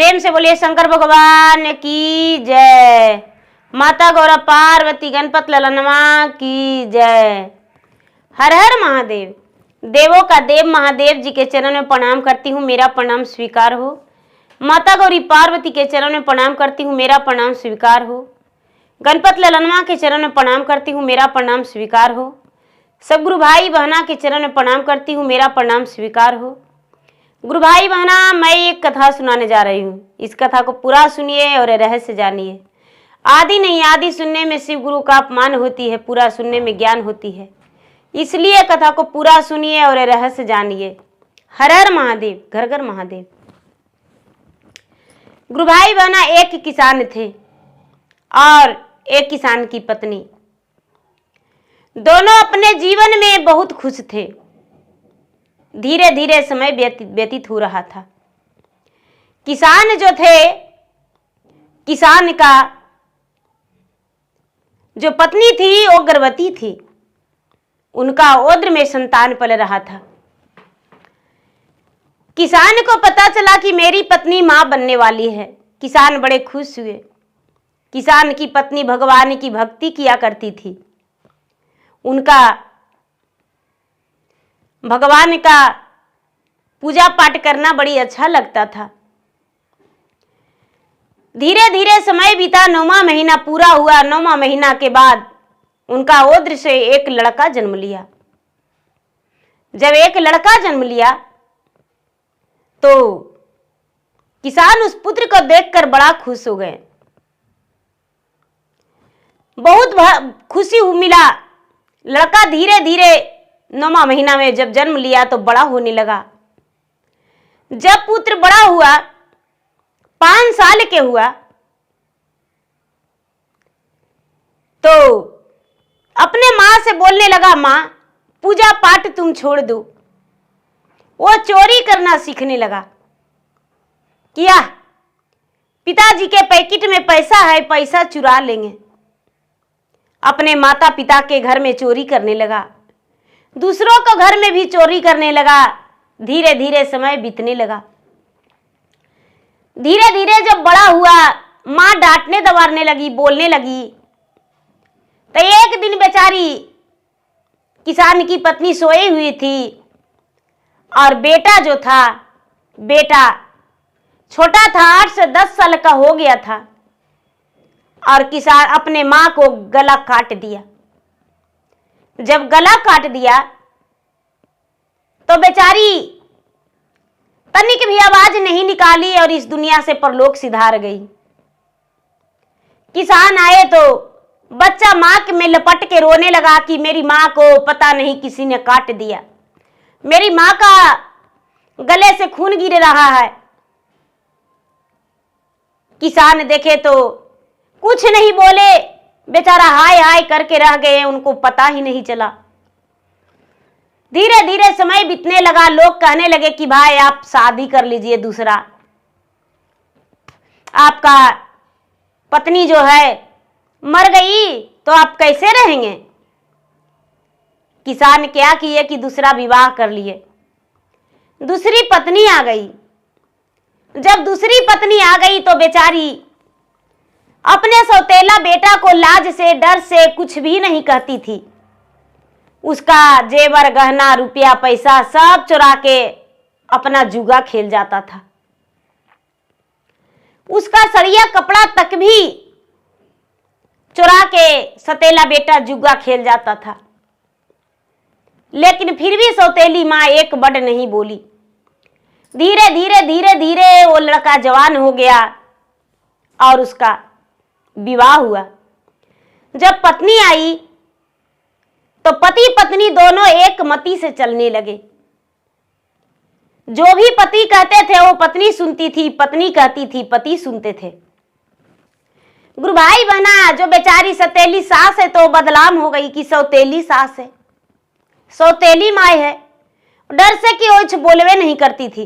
प्रेम से बोलिए शंकर भगवान की जय। माता गौरा पार्वती गणपत ललनवा की जय। हर हर महादेव। देवों का देव महादेव जी के चरण में प्रणाम करती हूँ, मेरा प्रणाम स्वीकार हो। माता गौरी पार्वती के चरण में प्रणाम करती हूँ, मेरा प्रणाम स्वीकार हो। गणपत ललनवा के चरण में प्रणाम करती हूँ, मेरा प्रणाम स्वीकार हो। सब गुरु भाई बहना के चरण में प्रणाम करती हूँ, मेरा प्रणाम स्वीकार हो। गुरु भाई बहना, मैं एक कथा सुनाने जा रही हूँ। इस कथा को पूरा सुनिए और रहस्य जानिए। आदि नहीं आदि सुनने में शिव गुरु का अपमान होती है, पूरा सुनने में ज्ञान होती है। इसलिए कथा को पूरा सुनिए और रहस्य जानिए। हर हर महादेव, घर घर महादेव। गुरु भाई बहना, एक किसान थे और एक किसान की पत्नी। दोनों अपने जीवन में बहुत खुश थे। धीरे धीरे समय व्यतीत हो रहा था। किसान जो थे, किसान का जो पत्नी थी वो गर्भवती थी। उनका उदर में संतान पल रहा था। किसान को पता चला कि मेरी पत्नी मां बनने वाली है। किसान बड़े खुश हुए। किसान की पत्नी भगवान की भक्ति किया करती थी। उनका भगवान का पूजा पाठ करना बड़ी अच्छा लगता था। धीरे धीरे समय बीता। 9वां महीना पूरा हुआ। 9वां महीना के बाद उनका उदर से एक लड़का जन्म लिया। जब एक लड़का जन्म लिया तो किसान उस पुत्र को देखकर बड़ा खुश हो गए। बहुत खुशी मिला। लड़का धीरे धीरे 9वां महीना में जब जन्म लिया तो बड़ा होने लगा। जब पुत्र बड़ा हुआ, 5 साल के हुआ, तो अपने मां से बोलने लगा, मां पूजा पाठ तुम छोड़ दो। वो चोरी करना सीखने लगा। किया, पिताजी के पैकेट में पैसा है, पैसा चुरा लेंगे। अपने माता पिता के घर में चोरी करने लगा। दूसरों को घर में भी चोरी करने लगा। धीरे धीरे समय बीतने लगा। धीरे धीरे जब बड़ा हुआ, मां डांटने दबारने लगी, बोलने लगी। तो एक दिन बेचारी किसान की पत्नी सोई हुई थी और बेटा जो था, बेटा छोटा था, 8 से 10 साल का हो गया था और किसान अपने मां को गला काट दिया। जब गला काट दिया तो बेचारी तनिक भी आवाज नहीं निकाली और इस दुनिया से परलोक सिधार गई। किसान आए तो बच्चा मां में लपट के रोने लगा कि मेरी मां को पता नहीं किसी ने काट दिया। मेरी मां का गले से खून गिर रहा है। किसान देखे तो कुछ नहीं बोले। बेचारा हाय हाय करके रह गए, उनको पता ही नहीं चला। धीरे धीरे समय बीतने लगा। लोग कहने लगे कि भाई आप शादी कर लीजिए दूसरा। आपका पत्नी जो है मर गई तो आप कैसे रहेंगे। किसान क्या किए कि दूसरा विवाह कर लिए। दूसरी पत्नी आ गई। जब दूसरी पत्नी आ गई तो बेचारी अपने सौतेला बेटा को लाज से, डर से कुछ भी नहीं कहती थी। उसका जेवर गहना रुपया पैसा सब चुरा के अपना जुआ खेल जाता था। उसका सड़िया कपड़ा तक भी चुरा के सौतेला बेटा जुआ खेल जाता था। लेकिन फिर भी सौतेली मां एक बड़ नहीं बोली। धीरे धीरे धीरे धीरे वो लड़का जवान हो गया और उसका विवाह हुआ। जब पत्नी आई तो पति पत्नी दोनों एक मति से चलने लगे। जो भी पति कहते थे वो पत्नी सुनती थी, पत्नी कहती थी पति सुनते थे। गुरु भाई बहना, जो बेचारी सौतेली सास है तो बदनाम हो गई कि सौतेली सास है, सौतेली माई है। डर से कि वो कुछ बोलवे नहीं करती थी।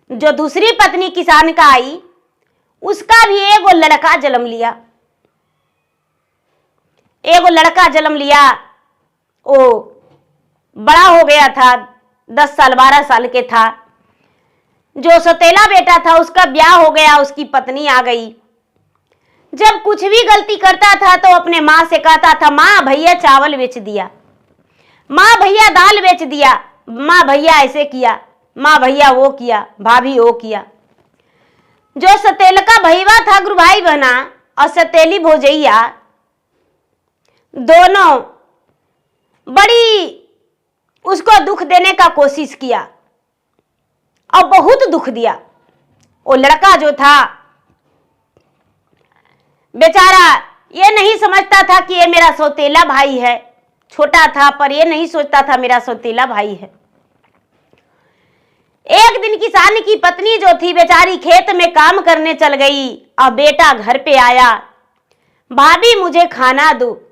जो दूसरी पत्नी किसान का आई, उसका भी एगो लड़का जन्म लिया। एगो लड़का जन्म लिया। वो बड़ा हो गया था, 10 साल 12 साल के था। जो सौतेला बेटा था उसका ब्याह हो गया, उसकी पत्नी आ गई। जब कुछ भी गलती करता था तो अपने माँ से कहता था, माँ भैया चावल बेच दिया, माँ भैया दाल बेच दिया, माँ भैया ऐसे किया, माँ भैया वो किया, भाभी वो किया। जो सतेल का भैया था गुरु भाई बहना और सतेली भोजैया, दोनों बड़ी उसको दुख देने का कोशिश किया और बहुत दुख दिया। वो लड़का जो था बेचारा ये नहीं समझता था कि ये मेरा सौतेला भाई है, छोटा था पर ये नहीं सोचता था मेरा सौतेला भाई है। एक दिन किसान की पत्नी जो थी बेचारी खेत में काम करने चल गई और बेटा घर पे आया, भाभी मुझे खाना दो।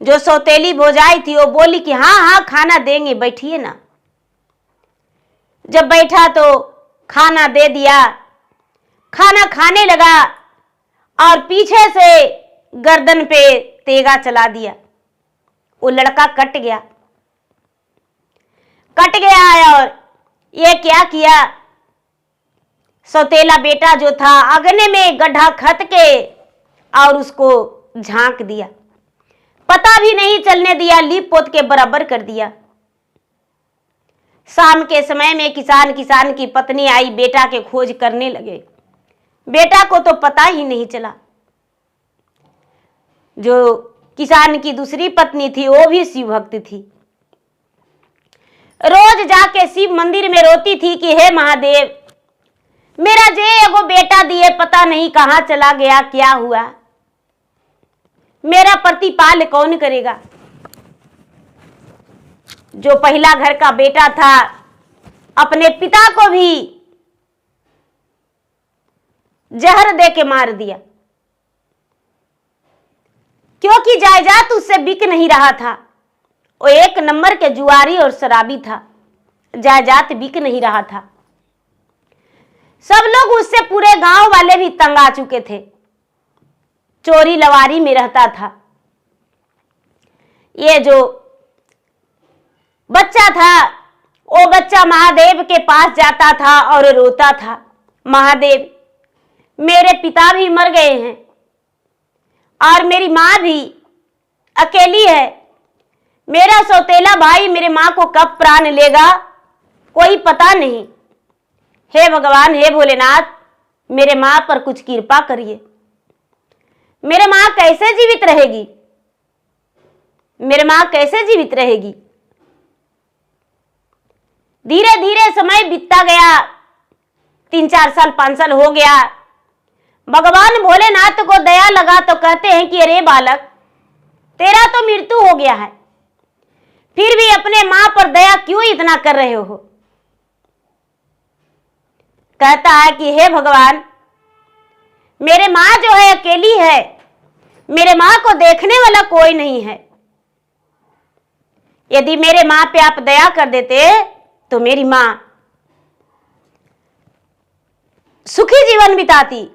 जो सौतेली भौजाई थी वो बोली कि हाँ हाँ खाना देंगे, बैठिए ना। जब बैठा तो खाना दे दिया, खाना खाने लगा और पीछे से गर्दन पे तेगा चला दिया। वो लड़का कट गया और ये क्या किया, सौतेला बेटा जो था अगने में गड्ढा खत के और उसको झांक दिया, पता भी नहीं चलने दिया, लीप पोत के बराबर कर दिया। शाम के समय में किसान की पत्नी आई, बेटा के खोज करने लगे। बेटा को तो पता ही नहीं चला। जो किसान की दूसरी पत्नी थी वो भी शिव भक्त थी, रोज जाके शिव मंदिर में रोती थी कि हे महादेव, मेरा जे एगो बेटा दिए पता नहीं कहां चला गया, क्या हुआ, मेरा प्रतिपाल कौन करेगा। जो पहला घर का बेटा था अपने पिता को भी जहर दे के मार दिया, क्योंकि जायदाद उससे बिक नहीं रहा था। वो एक नंबर के जुआरी और शराबी था, जायदाद बिक नहीं रहा था। सब लोग उससे, पूरे गांव वाले भी तंग आ चुके थे। चोरी लवारी में रहता था। ये जो बच्चा था वो बच्चा महादेव के पास जाता था और रोता था, महादेव मेरे पिता भी मर गए हैं और मेरी माँ भी अकेली है, मेरा सौतेला भाई मेरे माँ को कब प्राण लेगा कोई पता नहीं। हे भगवान, हे भोलेनाथ, मेरे माँ पर कुछ कृपा करिए। मेरे माँ कैसे जीवित रहेगी, मेरे माँ कैसे जीवित रहेगी। धीरे धीरे समय बीतता गया, 3-4 साल 5 साल हो गया। भगवान भोलेनाथ को दया लगा तो कहते हैं कि अरे बालक, तेरा तो मृत्यु हो गया है, फिर भी अपने मां पर दया क्यों इतना कर रहे हो। कहता है कि हे भगवान, मेरे मां जो है अकेली है, मेरे मां को देखने वाला कोई नहीं है। यदि मेरे मां पे आप दया कर देते तो मेरी मां सुखी जीवन बिताती।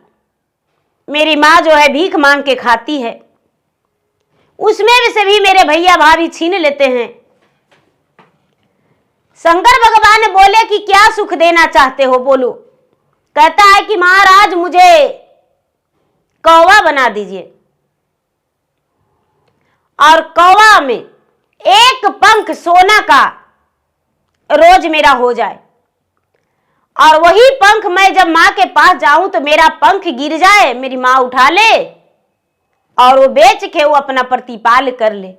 मेरी मां जो है भीख मांग के खाती है, उसमें से भी मेरे भैया भाभी छीन लेते हैं। शंकर भगवान बोले कि क्या सुख देना चाहते हो, बोलो। कहता है कि महाराज मुझे कौवा बना दीजिए और कौवा में एक पंख सोना का रोज मेरा हो जाए, और वही पंख मैं जब मां के पास जाऊं तो मेरा पंख गिर जाए, मेरी मां उठा ले और वो बेच के वो अपना प्रतिपाल कर ले।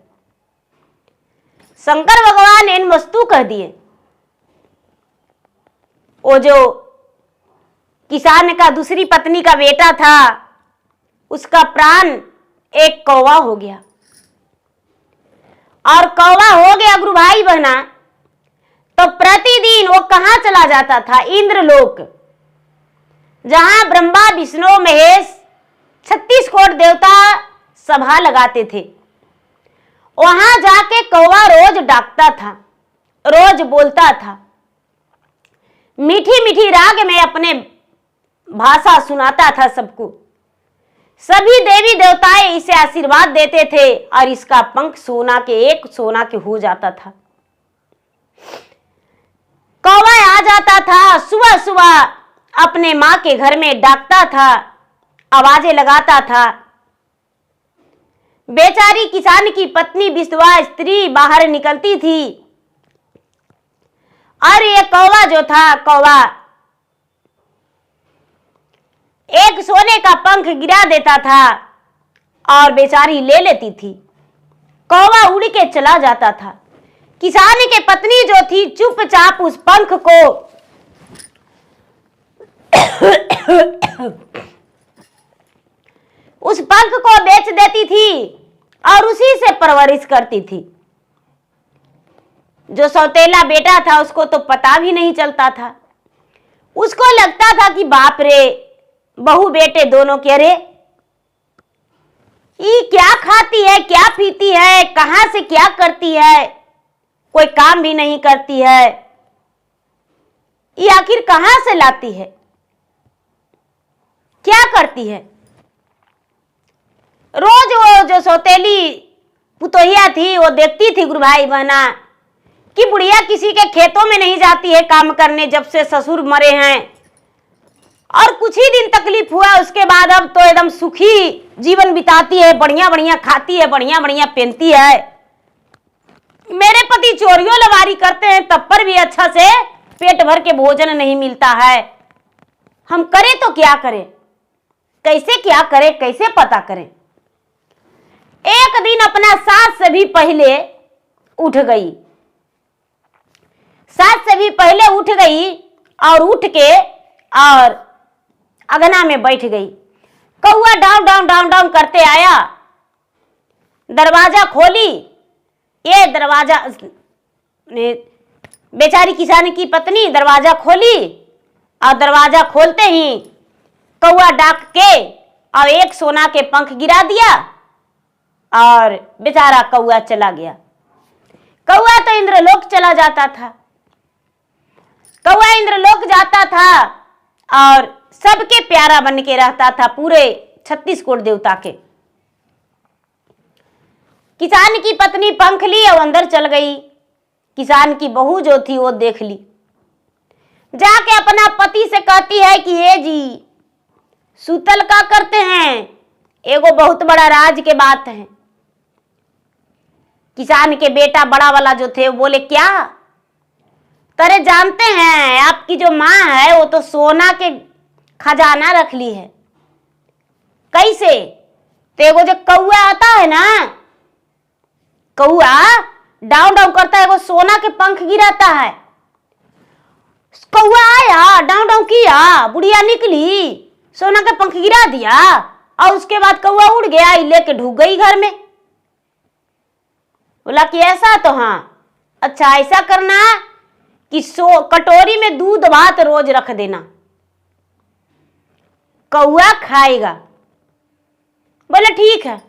शंकर भगवान इन वस्तु कह दिए। वो जो किसान का दूसरी पत्नी का बेटा था उसका प्राण एक कौवा हो गया, और कौवा हो गया गुरु भाई बहना तो प्रतिदिन वो कहां चला जाता था, इंद्रलोक, जहां ब्रह्मा विष्णु महेश 36 कोट देवता सभा लगाते थे। वहां जाके कौवा रोज डाकता था, रोज बोलता था, मीठी मीठी राग में अपने भाषा सुनाता था सबको। सभी देवी देवताएं इसे आशीर्वाद देते थे और इसका पंख सोना के हो जाता था। कौवा आ जाता था, सुबह सुबह अपने माँ के घर में डाकता था, आवाजें लगाता था। बेचारी किसान की पत्नी विधवा स्त्री बाहर निकलती थी और ये कौवा जो था, कौवा एक सोने का पंख गिरा देता था और बेचारी ले लेती थी। कौवा उड़ के चला जाता था। किसान के पत्नी जो थी चुपचाप उस पंख को उस पंख को बेच देती थी और उसी से परवरिश करती थी। जो सौतेला बेटा था उसको तो पता भी नहीं चलता था। उसको लगता था कि बाप रे, बहू बेटे दोनों के, अरे ये क्या खाती है, क्या पीती है, कहां से क्या करती है, कोई काम भी नहीं करती है, ये आखिर कहां से लाती है, क्या करती है। रोज वो जो सौतेली पुतोहिया थी वो देखती थी गुरु भाई बहना कि बुढ़िया किसी के खेतों में नहीं जाती है काम करने जब से ससुर मरे हैं, और कुछ ही दिन तकलीफ हुआ उसके बाद अब तो एकदम सुखी जीवन बिताती है, बढ़िया बढ़िया खाती है, बढ़िया बढ़िया पहनती है। मेरे पति चोरियों लवारी करते हैं तब पर भी अच्छा से पेट भर के भोजन नहीं मिलता है। हम करें तो क्या करें, कैसे क्या करें, कैसे पता करें। एक दिन अपना सास से भी पहले उठ गई, सास से भी पहले उठ गई और उठ के और अगना में बैठ गई। कौआ डाउन डाउन डाउन डाउन करते आया, दरवाजा खोली। ये दरवाजा बेचारी किसान की पत्नी दरवाजा खोली और दरवाजा खोलते ही कौआ डाक के और एक सोना के पंख गिरा दिया और बेचारा कौआ चला गया। कौआ तो इंद्रलोक चला जाता था। कौआ इंद्रलोक जाता था और सबके प्यारा बन के रहता था, पूरे 36 कोट देवता के। किसान की पत्नी पंख ली और अंदर चल गई। किसान की बहू जो थी वो देख ली, जाके अपना पति से कहती है कि ये जी सूतल का करते हैं, एगो बहुत बड़ा राज के बात है। किसान के बेटा बड़ा वाला जो थे वो बोले क्या, तरे जानते हैं आपकी जो माँ है वो तो सोना के खजाना रख ली है। कैसे? तेगो जो कौआ आता है ना, कौआ डाउन डाउन करता है, वो सोना के पंख गिराता है। कौआ आया, डाउन डाउन किया, बुढ़िया निकली, सोना के पंख गिरा दिया और उसके बाद कौआ उड़ गया, लेके ढुक गई घर में। बोला कि ऐसा तो हाँ, अच्छा ऐसा करना कि कटोरी में दूध भात रोज रख देना, कौआ खाएगा। बोले ठीक है।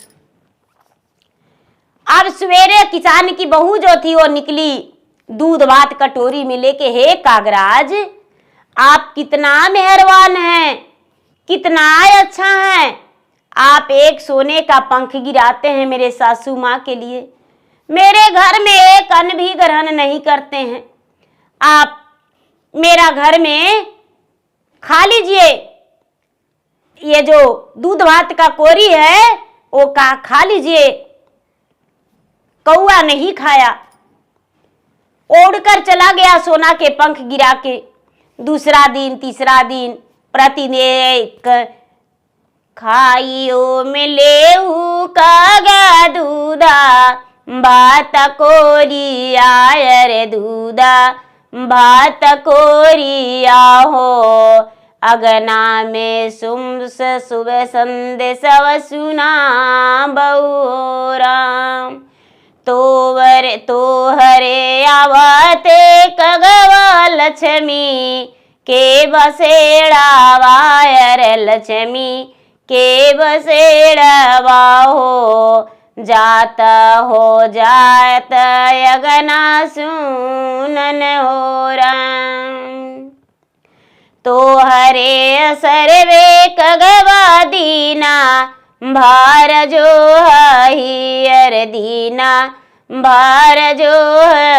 अब सवेरे किसान की बहू जो थी वो निकली दूध भात कटोरी में लेके, हे कागराज आप कितना मेहरबान हैं, कितना अच्छा है, आप एक सोने का पंख गिराते हैं मेरे सासू माँ के लिए, मेरे घर में एक अन्न भी ग्रहण नहीं करते हैं, आप मेरा घर में खा लीजिए, ये जो दूध भात का कोरी है वो खा लीजिए। कौआ नहीं खाया, उड़कर चला गया सोना के पंख गिरा के। दूसरा दिन, तीसरा दिन, प्रतिदिन खाइयो मिले कागा दूधा, भात कोरी आयर दूधा, भात कोरी आहो, अगना में सुबह संदेश सुना बहुराम, तो हरे आवते कगवा लक्ष्मी, के बसेड़ा वायर लक्ष्मी, के बसेड़ा वाहो, जाता हो जात अगना सुनन हो राम, तो हरे सर्वे कगवा दीना, भार जो ही अर दीना, भार जो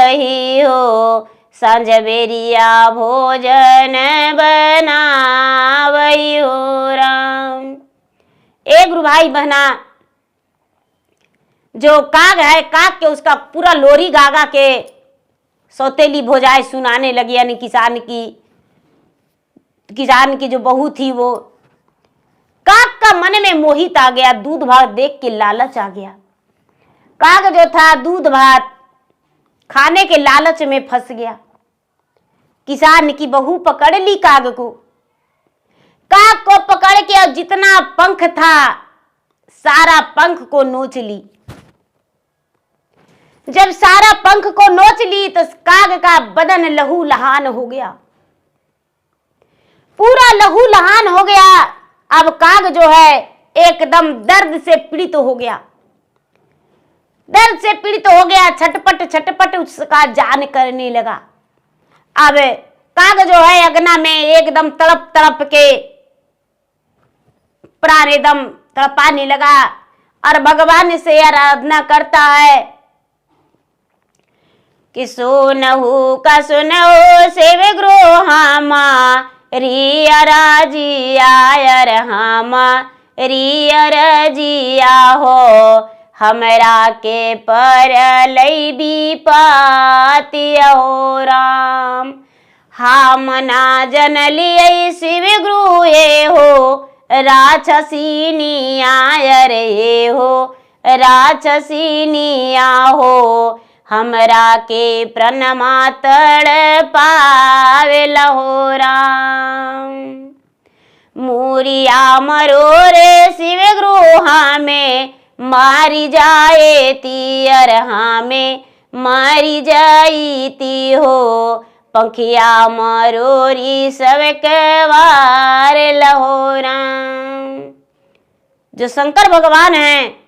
ही हो, संझबेरिया भोजन बनावई हो राम। एक गुरु भाई बहना जो काग है, काग के उसका पूरा लोरी गागा के सौतेली भोजाए सुनाने लगी, यानी किसान की जो बहू थी वो। काग का मन में मोहित आ गया, दूध भात देख के लालच आ गया। काग जो था दूध भात खाने के लालच में फंस गया। किसान की बहू पकड़ ली काग को। काग को पकड़ के और जितना पंख था सारा पंख को नोच ली। जब सारा पंख को नोच ली तो काग का बदन लहू लहान हो गया, पूरा लहू लहान हो गया। अब काग जो है एकदम दर्द से पीड़ित हो गया, दर्द से पीड़ित हो गया, छटपट छटपट उसका जान करने लगा। अब काग जो है अगना में एकदम तड़प तड़प के प्राण एकदम तड़पाने लगा और भगवान से आराधना करता है कि सुनहु का सुनहु शिव गृहामा रिया राजिया रहामा रिया रजिया हो हमरा के पर लई भी पाती हो राम। हम ना जनलिए शिव गृहे हो राक्षसीनी रे हो राक्षसीनी हो हमरा के प्रणमा तड़ पावेल हो राम। मूरिया मरो रे शिव गृहा में मारी जाए तीयर में मारी जाईती हो पंखिया मरोरी सबके वार लहो राम। जो शंकर भगवान हैं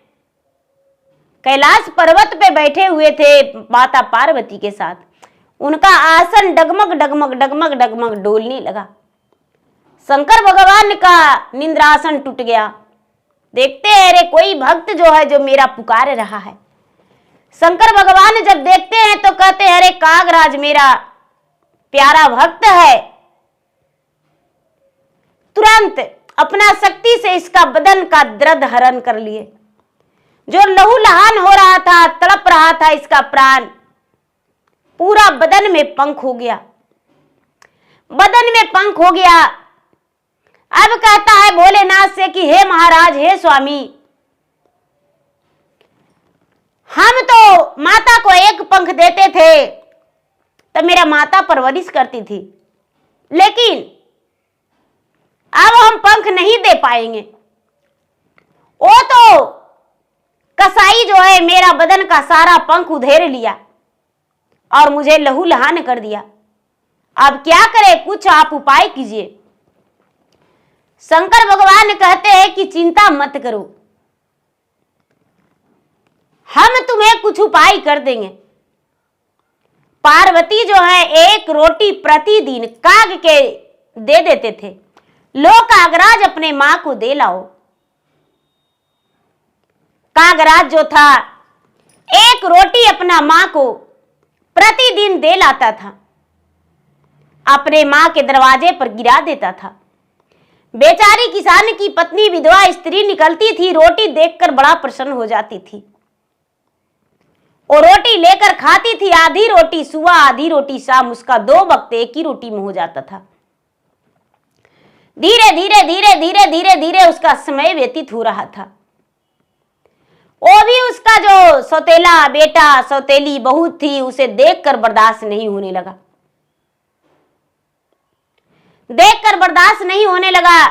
कैलाश पर्वत पे बैठे हुए थे माता पार्वती के साथ, उनका आसन डगमग डगमग डगमग डगमग डोलने लगा। शंकर भगवान का निंद्रासन टूट गया। देखते हैं अरे कोई भक्त जो है जो मेरा पुकार रहा है। शंकर भगवान जब देखते हैं तो कहते हैं अरे कागराज मेरा प्यारा भक्त है। तुरंत अपना शक्ति से इसका बदन का दर्द हरण कर लिए। जो लहू लहान हो रहा था, तड़प रहा था इसका प्राण, पूरा बदन में पंख हो गया, बदन में पंख हो गया। अब कहता है भोलेनाथ से कि हे महाराज, हे स्वामी, हम तो माता को एक पंख देते थे तो मेरा माता परवरिश करती थी, लेकिन अब हम पंख नहीं दे पाएंगे। वो तो कसाई जो है मेरा बदन का सारा पंख उधेड़ लिया और मुझे लहू लहान कर दिया। अब क्या करें, कुछ आप उपाय कीजिए। शंकर भगवान कहते हैं कि चिंता मत करो, हम तुम्हें कुछ उपाय कर देंगे। पार्वती जो है एक रोटी प्रतिदिन काग के दे देते थे, लो कागराज अपने मां को दे लाओ। कागराज जो था एक रोटी अपना मां को प्रतिदिन दे लाता था, अपने मां के दरवाजे पर गिरा देता था। बेचारी किसान की पत्नी विधवा स्त्री निकलती थी, रोटी देखकर बड़ा प्रसन्न हो जाती थी। वो रोटी लेकर खाती थी, आधी रोटी सुबह आधी रोटी शाम, उसका 2 वक्त एक ही रोटी में हो जाता था। धीरे धीरे धीरे धीरे धीरे धीरे उसका समय व्यतीत हो रहा था। वो भी उसका जो सौतेला बेटा सौतेली बहू थी उसे देखकर बर्दाश्त नहीं होने लगा, देखकर बर्दाश्त नहीं होने लगा।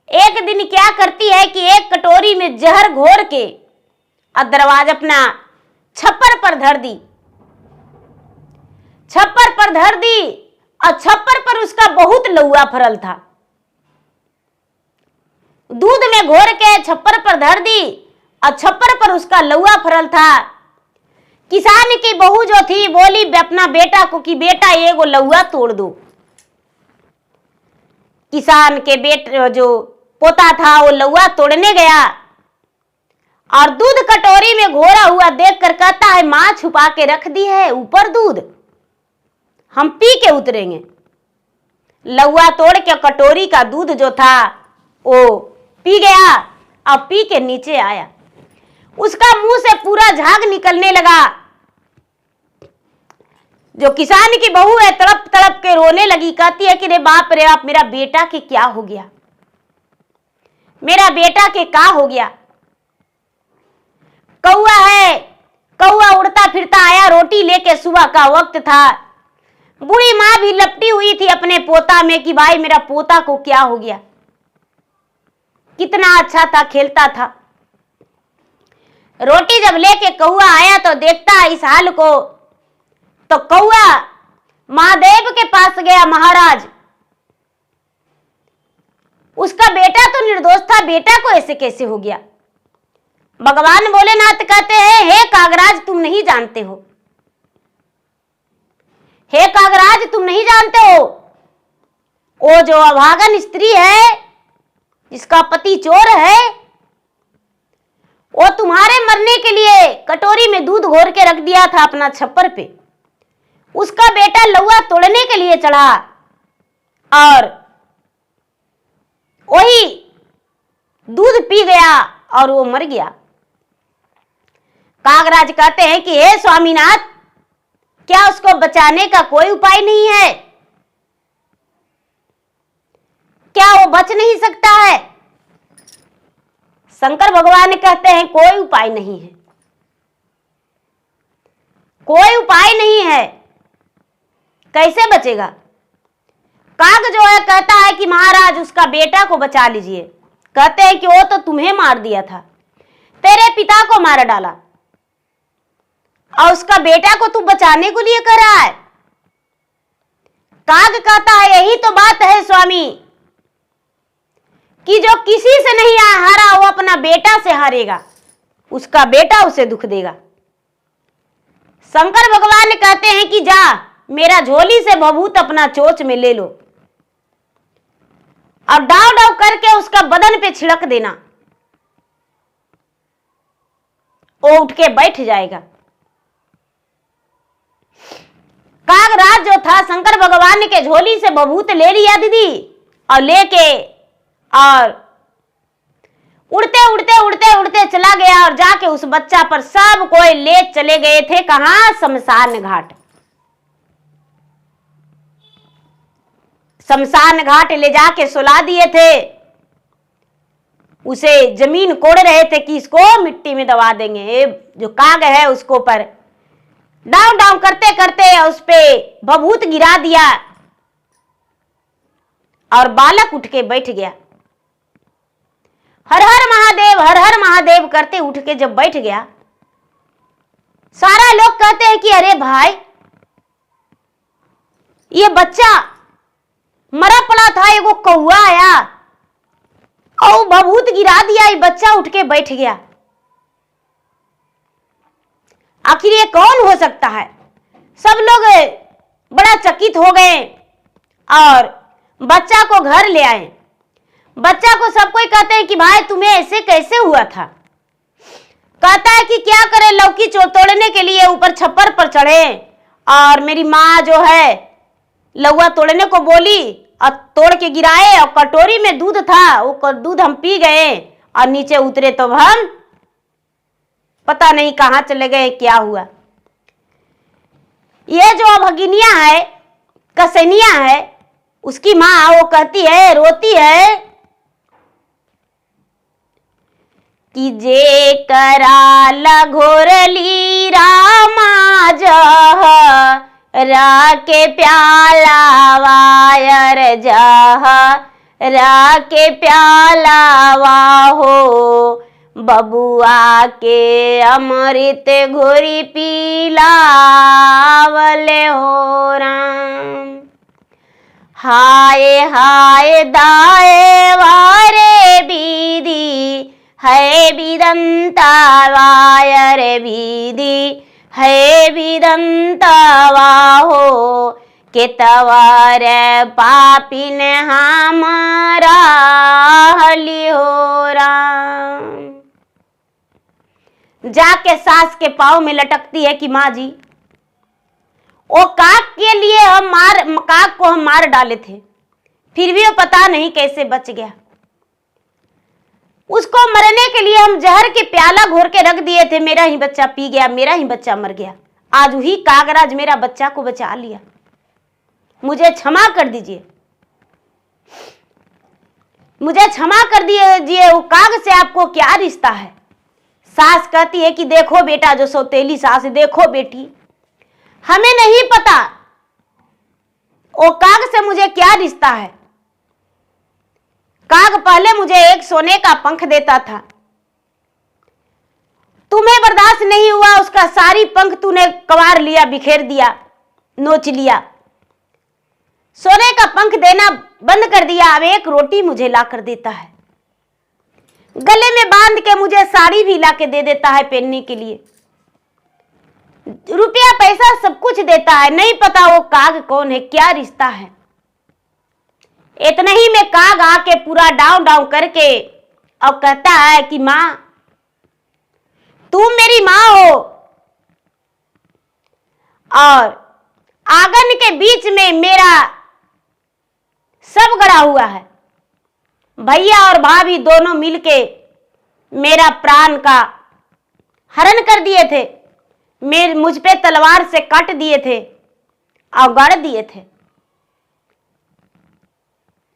एक दिन क्या करती है कि एक कटोरी में जहर घोर के और दरवाजा अपना छप्पर पर धर दी, छप्पर पर धर दी और छप्पर पर उसका बहुत लौआ फरल था। दूध में घोर के छप्पर पर धर दी और छप्पर पर उसका लौआ फरल था। किसान की बहू जो थी बोली अपना बेटा को कि बेटा एगो लौआ तोड़ दो। किसान के बेटे जो पोता था वो लौआ तोड़ने गया और दूध कटोरी में घोरा हुआ देखकर कहता है मां छुपा के रख दी है ऊपर दूध। हम पी के उतरेंगे। लौआ तोड़ के कटोरी का दूध जो था वो पी गया। अब पी के नीचे आया, उसका मुंह से पूरा झाग निकलने लगा। जो किसान की बहू है तड़प तड़प के रोने लगी, कहती है कि रे बाप, मेरा बेटा के क्या हो गया, मेरा बेटा के क्या हो गया। कौआ है, कौआ उड़ता फिरता आया रोटी लेके, सुबह का वक्त था। बूढ़ी माँ भी लपटी हुई थी अपने पोता में कि भाई मेरा पोता को क्या हो गया, कितना अच्छा था, खेलता था। रोटी जब लेके कौआ आया तो देखता इस हाल को, तो कौआ महादेव के पास गया। महाराज, उसका बेटा तो निर्दोष था, बेटा को ऐसे कैसे हो गया। भगवान भोलेनाथ कहते हैं, हे कागराज तुम नहीं जानते हो, हे कागराज तुम नहीं जानते हो, वो जो अभागन स्त्री है जिसका पति चोर है, वो तुम्हारे मरने के लिए कटोरी में दूध घोर के रख दिया था अपना छप्पर पे। उसका बेटा लौआ तोड़ने के लिए चढ़ा और वही दूध पी गया और वो मर गया। कागराज कहते हैं कि हे स्वामीनाथ, क्या उसको बचाने का कोई उपाय नहीं है, क्या वो बच नहीं सकता है। शंकर भगवान कहते हैं कोई उपाय नहीं है, कोई उपाय नहीं है, कैसे बचेगा। काग जो है कहता है कि महाराज उसका बेटा को बचा लीजिए। कहते हैं कि वो तो तुम्हें मार दिया था, तेरे पिता को मार डाला, और उसका बेटा को तू बचाने को लिए कर रहा है। काग कहता है यही तो बात है स्वामी, कि जो किसी से नहीं हारा वो अपना बेटा से हारेगा, उसका बेटा उसे दुख देगा। शंकर भगवान कहते हैं कि जा मेरा झोली से भभूत अपना चोंच में ले लो और डाव डाव करके उसका बदन पे छिड़क देना, वो उठ के बैठ जाएगा। कागराज जो था शंकर भगवान के झोली से भभूत ले लिया दीदी, और लेके और उड़ते उड़ते उड़ते उड़ते चला गया और जाके उस बच्चा पर सब कोई ले चले गए थे। कहां? शमशान घाट। शमशान घाट ले जाके सुला दिए थे। उसे जमीन कोड़ रहे थे कि इसको मिट्टी में दबा देंगे। जो काग है उसको पर डाउन डाउन करते करते उस पे भभूत गिरा दिया और बालक उठ के बैठ गया। हर हर महादेव करते उठ के जब बैठ गया, सारा लोग कहते हैं कि अरे भाई ये बच्चा मरा पड़ा था, एगो कौआ आया और भभूत गिरा दिया, ये बच्चा उठ के बैठ गया, आखिर ये कौन हो सकता है। सब लोग बड़ा चकित हो गए और बच्चा को घर ले आए। बच्चा को सब कोई कहते हैं कि भाई तुम्हें ऐसे कैसे हुआ था। कहता है कि क्या करे, लौकी तोड़ने के लिए ऊपर छप्पर पर चढ़े और मेरी माँ जो है लौआ तोड़ने को बोली और तोड़ के गिराए, और कटोरी में दूध था, वो दूध हम पी गए और नीचे उतरे तो हम पता नहीं कहां चले गए, क्या हुआ। ये जो अभगिनिया है, कसनिया है, उसकी माँ वो कहती है, रोती है कि जे करा लघोरली रामा जह राके प्याला वायर जह राके प्याला वाहो बबुआ के अमृत घोरी पीला वले हो राम। हाय हाय दाए वारे बीदी है बिदंता वायर बीदी है बिदंता वाहो के तवर पापिन हमारा हली हो राम। जाके सास के पाँव में लटकती है कि माँ जी वो काग के लिए काग को हम मार डाले थे, फिर भी वो पता नहीं कैसे बच गया। उसको मरने के लिए हम जहर के प्याला घोर के रख दिए थे, मेरा ही बच्चा पी गया, मेरा ही बच्चा मर गया। आज वही कागराज मेरा बच्चा को बचा लिया। मुझे क्षमा कर दीजिए, मुझे क्षमा कर दीजिए। वो काग से आपको क्या रिश्ता है? सास कहती है कि देखो बेटा, जो सौतेली सास, देखो बेटी, हमें नहीं पता वो काग से मुझे क्या रिश्ता है। काग पहले मुझे एक सोने का पंख देता था, तुम्हें बर्दाश्त नहीं हुआ, उसका सारी पंख तूने कवार लिया, बिखेर दिया, नोच लिया, सोने का पंख देना बंद कर दिया। अब एक रोटी मुझे ला कर देता है, गले में बांध के मुझे साड़ी भी ला के दे देता है पहनने के लिए, रुपया पैसा सब कुछ देता है। नहीं पता वो काग कौन है, क्या रिश्ता है। इतना ही में काग आके पूरा डाउन डाउन करके और कहता है कि मां, तुम मेरी मां हो, और आंगन के बीच में मेरा सब गड़ा हुआ है। भैया और भाभी दोनों मिलके मेरा प्राण का हरण कर दिए थे, मुझ पे तलवार से काट दिए थे और गड़ दिए थे।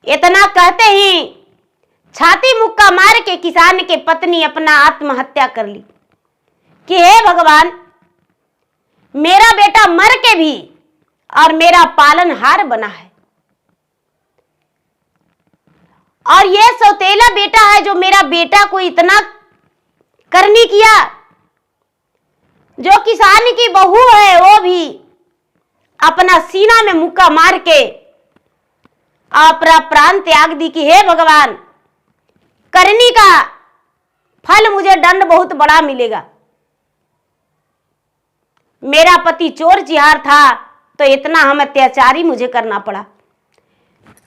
इतना कहते ही छाती मुक्का मार के किसान के पत्नी अपना आत्महत्या कर ली कि हे भगवान, मेरा बेटा मर के भी और मेरा पालनहार बना है, और ये सौतेला बेटा है जो मेरा बेटा को इतना करनी किया। जो किसान की बहू है वो भी अपना सीना में मुक्का मार के अपना प्राण त्याग दी कि हे भगवान, करनी का फल मुझे दंड बहुत बड़ा मिलेगा। मेरा पति चोर चिहार था तो इतना हम अत्याचारी मुझे करना पड़ा,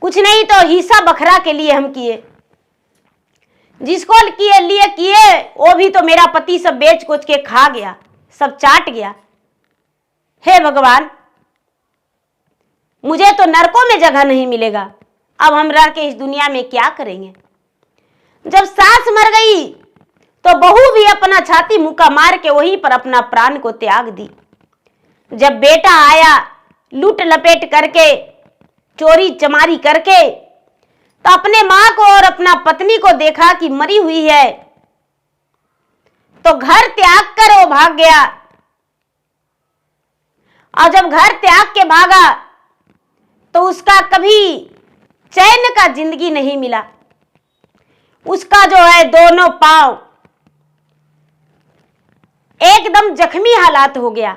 कुछ नहीं तो हिस्सा बखरा के लिए हम किए, जिसको किए वो भी तो मेरा पति सब बेच कोच के खा गया, सब चाट गया। हे भगवान, मुझे तो नरकों में जगह नहीं मिलेगा, अब हम रह के इस दुनिया में क्या करेंगे। जब सास मर गई तो बहू भी अपना छाती मुक्का मार के वहीं पर अपना प्राण को त्याग दी। जब बेटा आया लूट लपेट करके, चोरी चमारी करके, तो अपने मां को और अपना पत्नी को देखा कि मरी हुई है, तो घर त्याग कर वो भाग गया। और जब घर त्याग के भागा तो उसका कभी चैन का जिंदगी नहीं मिला। उसका जो है दोनों पांव एकदम जख्मी हालात हो गया,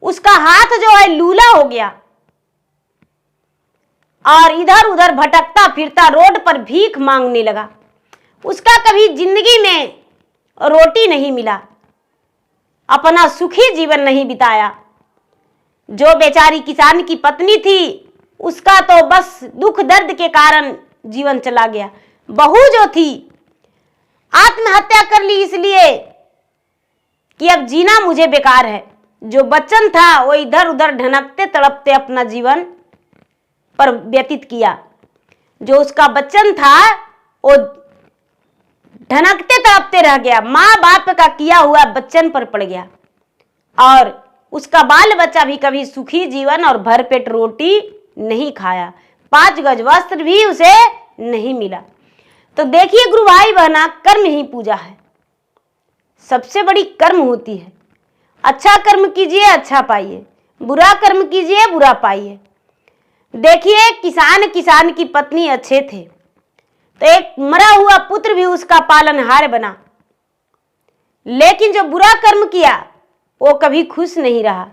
उसका हाथ जो है लूला हो गया और इधर उधर भटकता फिरता रोड पर भीख मांगने लगा। उसका कभी जिंदगी में रोटी नहीं मिला, अपना सुखी जीवन नहीं बिताया। जो बेचारी किसान की पत्नी थी उसका तो बस दुख दर्द के कारण जीवन चला गया। बहू जो थी आत्महत्या कर ली इसलिए कि अब जीना मुझे बेकार है। जो बच्चन था वो इधर उधर ढनकते तड़पते अपना जीवन पर व्यतीत किया। जो उसका बच्चन था वो ढनकते तड़पते रह गया, माँ बाप का किया हुआ बच्चन पर पड़ गया, और उसका बाल बच्चा भी कभी सुखी जीवन और भरपेट रोटी नहीं खाया, 5 गज वस्त्र भी उसे नहीं मिला। तो देखिए गुरु भाई बहना, कर्म ही पूजा है, सबसे बड़ी कर्म होती है। अच्छा कर्म कीजिए अच्छा पाइए, बुरा कर्म कीजिए बुरा पाइए। देखिए किसान की पत्नी अच्छे थे तो एक मरा हुआ पुत्र भी उसका पालनहार बना, लेकिन जो बुरा कर्म किया वो कभी खुश नहीं रहा।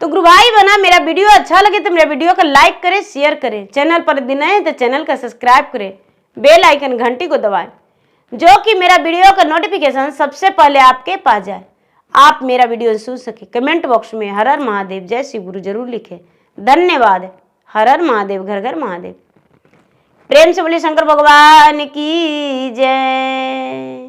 तो गुरु भाई बना, मेरा वीडियो अच्छा लगे तो मेरे वीडियो को लाइक करें, शेयर करें, चैनल पर दिन आए तो चैनल का सब्सक्राइब करें, बेल आइकन घंटी को दबाएं, जो कि मेरा वीडियो का नोटिफिकेशन सबसे पहले आपके पास जाए, आप मेरा वीडियो सुन सके। कमेंट बॉक्स में हर हर महादेव जय श्री गुरु जरूर लिखें। धन्यवाद। हर हर महादेव, घर घर महादेव। प्रेम से बोलिए शंकर भगवान की जय।